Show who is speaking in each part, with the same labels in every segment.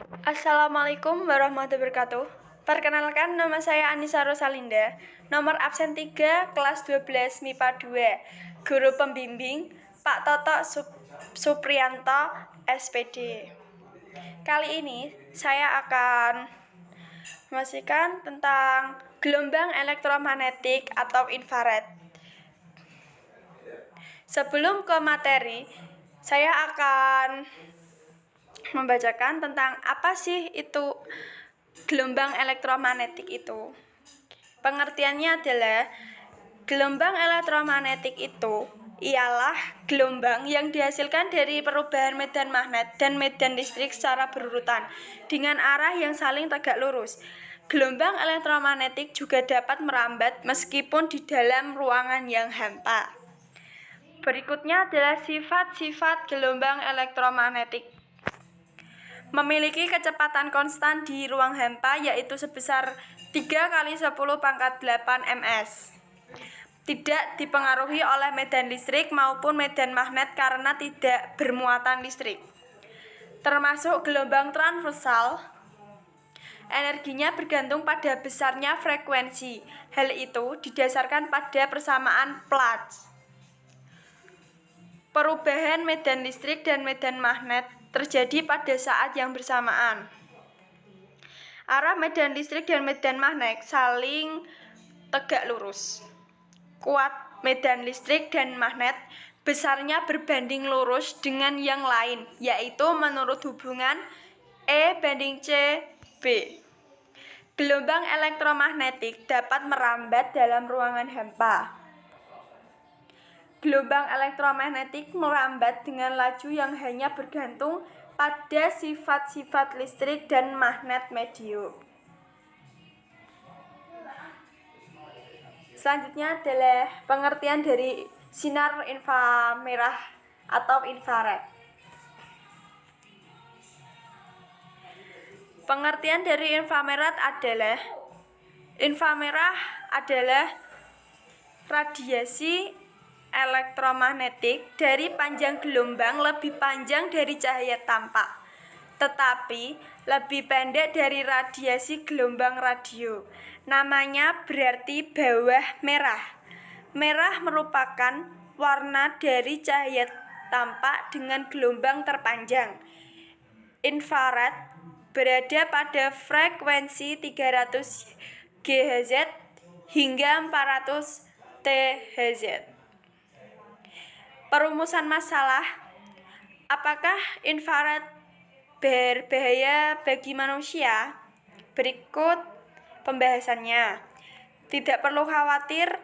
Speaker 1: Assalamualaikum warahmatullahi wabarakatuh. Perkenalkan, nama saya Anissa Rosalinda, nomor absen 3, kelas 12 MIPA 2, guru pembimbing Pak Toto Supriyanto, SPD. Kali ini saya akan memastikan tentang gelombang elektromagnetik atau infrared. Sebelum ke materi, saya akan membacakan tentang apa sih itu gelombang elektromagnetik itu. Pengertiannya adalah gelombang elektromagnetik itu ialah gelombang yang dihasilkan dari perubahan medan magnet dan medan listrik secara berurutan dengan arah yang saling tegak lurus. Gelombang elektromagnetik juga dapat merambat meskipun di dalam ruangan yang hampa. Berikutnya adalah sifat-sifat gelombang elektromagnetik. Memiliki kecepatan konstan di ruang hampa yaitu sebesar 3 × 10⁸ ms. Tidak dipengaruhi oleh medan listrik maupun medan magnet karena tidak bermuatan listrik. Termasuk gelombang transversal, energinya bergantung pada besarnya frekuensi. Hal itu didasarkan pada persamaan Planck. Perubahan medan listrik dan medan magnet terjadi pada saat yang bersamaan. Arah medan listrik dan medan magnet saling tegak lurus. Kuat medan listrik dan magnet besarnya berbanding lurus dengan yang lain, yaitu menurut hubungan E/C/B. Gelombang elektromagnetik dapat merambat dalam ruangan hampa. Gelombang elektromagnetik merambat dengan laju yang hanya bergantung pada sifat-sifat listrik dan magnet medium. Selanjutnya adalah pengertian dari sinar inframerah atau infrared. Pengertian dari inframerah adalah radiasi elektromagnetik dari panjang gelombang lebih panjang dari cahaya tampak, tetapi lebih pendek dari radiasi gelombang radio. Namanya berarti bawah merah. Merah merupakan warna dari cahaya tampak dengan gelombang terpanjang. Infrared berada pada frekuensi 300 GHz hingga 400 THz. Perumusan masalah, apakah infrared berbahaya bagi manusia? Berikut pembahasannya. Tidak perlu khawatir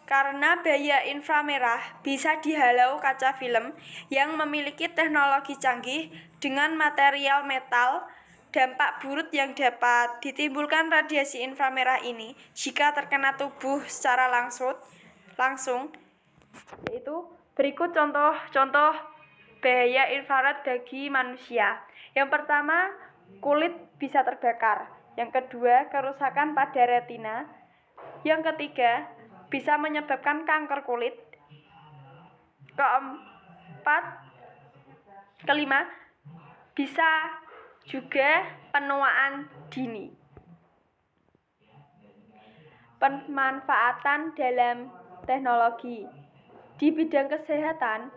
Speaker 1: karena bahaya inframerah bisa dihalau kaca film yang memiliki teknologi canggih dengan material metal. Dampak buruk yang dapat ditimbulkan radiasi inframerah ini jika terkena tubuh secara langsung yaitu berikut contoh-contoh bahaya infrared bagi manusia. Yang pertama, kulit bisa terbakar. Yang kedua, kerusakan pada retina. Yang ketiga, bisa menyebabkan kanker kulit. Kelima, bisa juga penuaan dini. Pemanfaatan dalam teknologi di bidang kesehatan,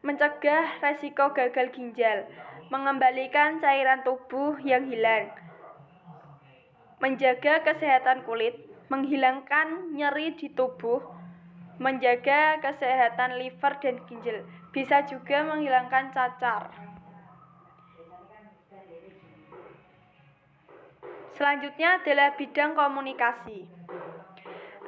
Speaker 1: mencegah resiko gagal ginjal, mengembalikan cairan tubuh yang hilang, menjaga kesehatan kulit, menghilangkan nyeri di tubuh, menjaga kesehatan liver dan ginjal, bisa juga menghilangkan cacar. Selanjutnya adalah bidang komunikasi.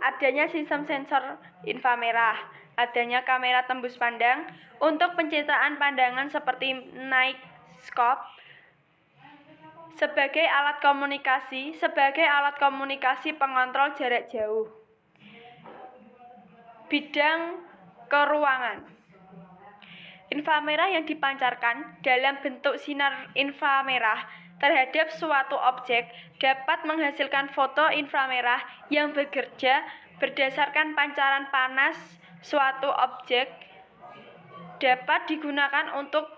Speaker 1: Adanya sistem sensor inframerah, adanya kamera tembus pandang untuk pencitraan pandangan seperti night scope sebagai alat komunikasi pengontrol jarak jauh. Bidang keruangan. Inframerah yang dipancarkan dalam bentuk sinar inframerah terhadap suatu objek dapat menghasilkan foto inframerah yang bekerja berdasarkan pancaran panas suatu objek, dapat digunakan untuk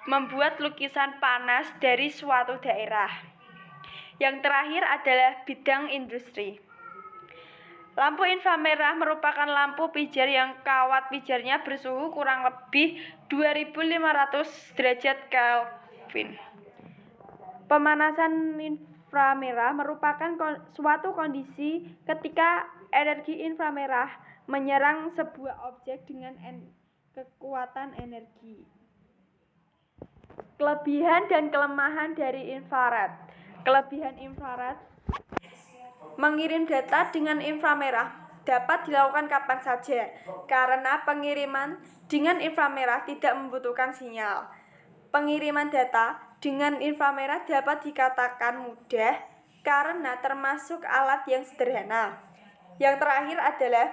Speaker 1: membuat lukisan panas dari suatu daerah. Yang terakhir adalah bidang industri. Lampu inframerah merupakan lampu pijar yang kawat pijarnya bersuhu kurang lebih 2500 derajat Kelvin. Pemanasan inframerah merupakan suatu kondisi ketika energi inframerah menyerang sebuah objek dengan kekuatan energi. Kelebihan dan kelemahan dari infrared. Kelebihan infrared mengirim data dengan inframerah dapat dilakukan kapan saja karena pengiriman dengan inframerah tidak membutuhkan sinyal. Pengiriman data dengan inframerah dapat dikatakan mudah karena termasuk alat yang sederhana. Yang terakhir adalah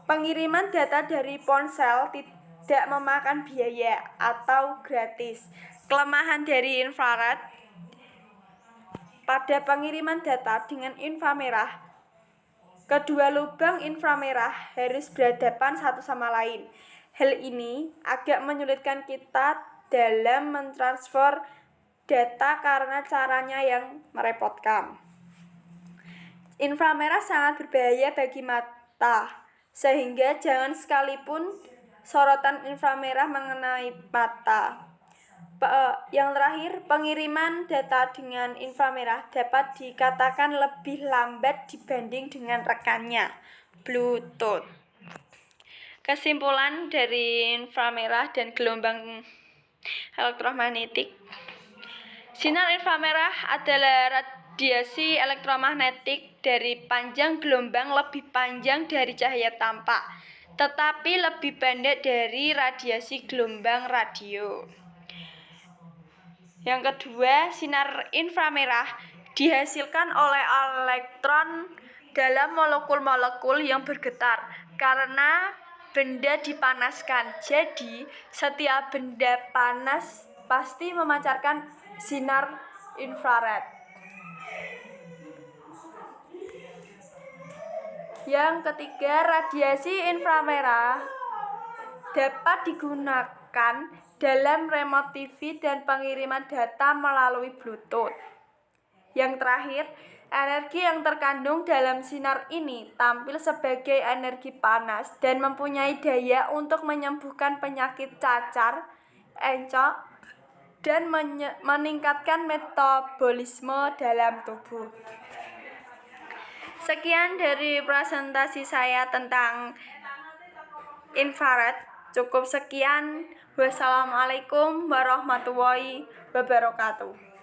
Speaker 1: pengiriman data dari ponsel tidak memakan biaya atau gratis. Kelemahan dari infrared pada pengiriman data dengan inframerah, kedua lubang inframerah harus berhadapan satu sama lain. Hal ini agak menyulitkan kita dalam mentransfer data karena caranya yang merepotkan. Inframerah sangat berbahaya bagi mata, sehingga jangan sekalipun sorotan inframerah mengenai mata. Yang terakhir, pengiriman data dengan inframerah dapat dikatakan lebih lambat dibanding dengan rekannya, Bluetooth. Kesimpulan dari inframerah dan gelombang elektromagnetik. Sinar inframerah adalah radiasi elektromagnetik dari panjang gelombang lebih panjang dari cahaya tampak, tetapi lebih pendek dari radiasi gelombang radio. Yang kedua, sinar inframerah dihasilkan oleh elektron dalam molekul-molekul yang bergetar karena benda dipanaskan. Jadi, setiap benda panas pasti memancarkan sinar infrared. Yang ketiga, radiasi inframerah dapat digunakan dalam remote TV dan pengiriman data melalui Bluetooth. Yang terakhir, energi yang terkandung dalam sinar ini tampil sebagai energi panas dan mempunyai daya untuk menyembuhkan penyakit cacar, encok, dan meningkatkan metabolisme dalam tubuh. Sekian dari presentasi saya tentang infrared. Cukup sekian. Wassalamualaikum warahmatullahi wabarakatuh.